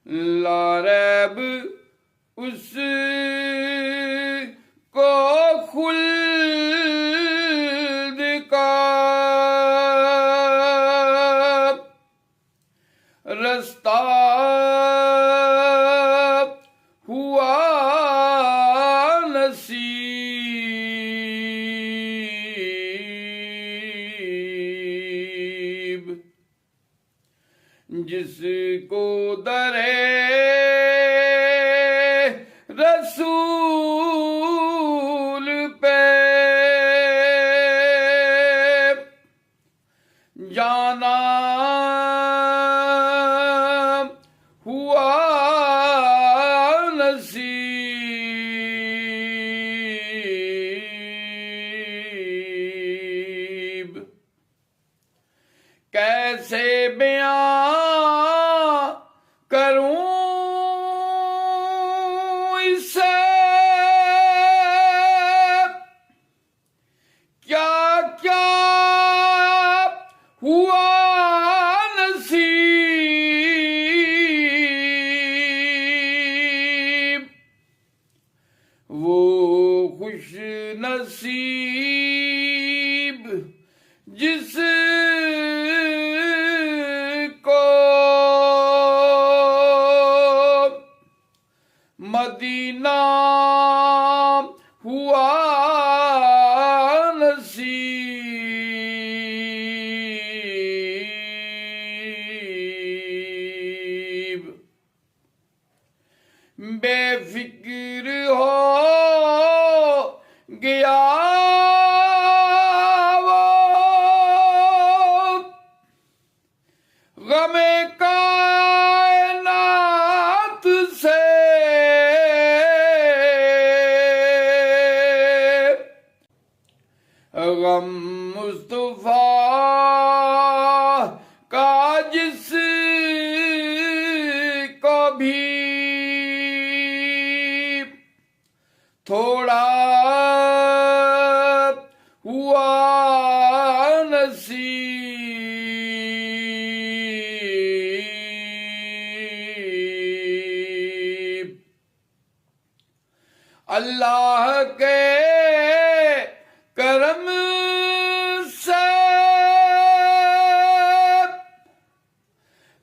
لا ریب اس کو خلد کا رستہ ہوا نصیب، جس کو درے رسول پہ جانا ہوا نصیب، کیسے بیان کروں اسے، کیا کیا ہوا نصیب، وہ خوش نصیب جس کو مدینہ ہوا نصیب، بے فکر ہو گیا وہ غم کائنات سے، غم مصطفیٰ کا جس کو بھی تھوڑا ہوا نصیب، اللہ کے کرم سے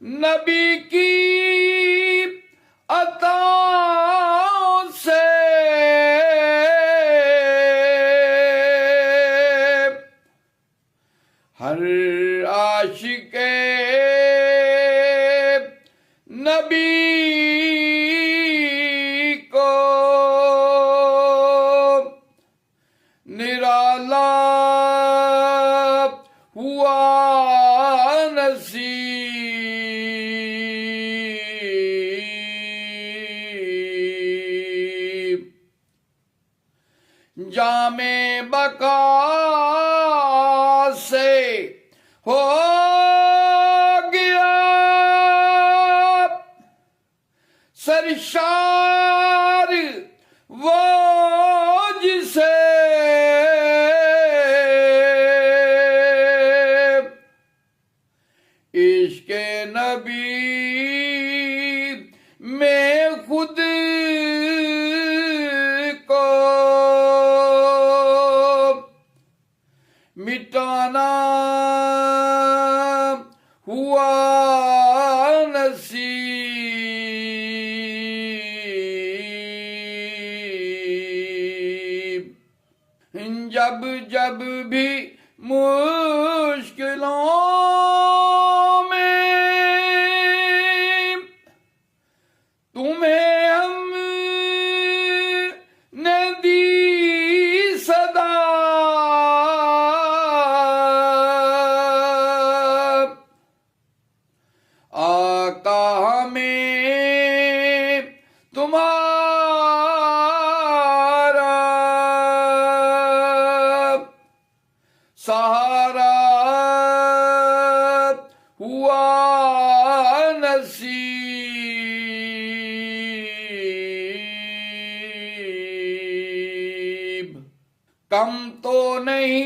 نبی کی عطاؤں سے ہر عاشق نبی کو نرالا ہوا نصیب، جام بقا سے ہو گیا سرشار وہ جسے عشق نبی میں خود کو مٹانا ہوا نصیب، جب جب بھی مشکلوں میں تمہیں ہم نے دی صدا، آقا ہمیں تمہارا سہارا ہوا نصیب، کم تو نہیں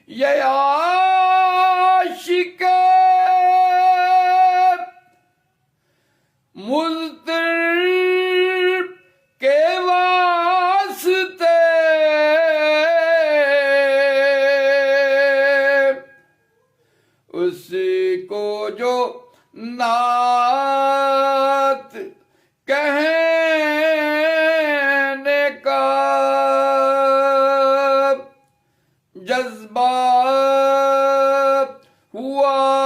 یہ عاشق نعت کہنے کا جذبہ ہوا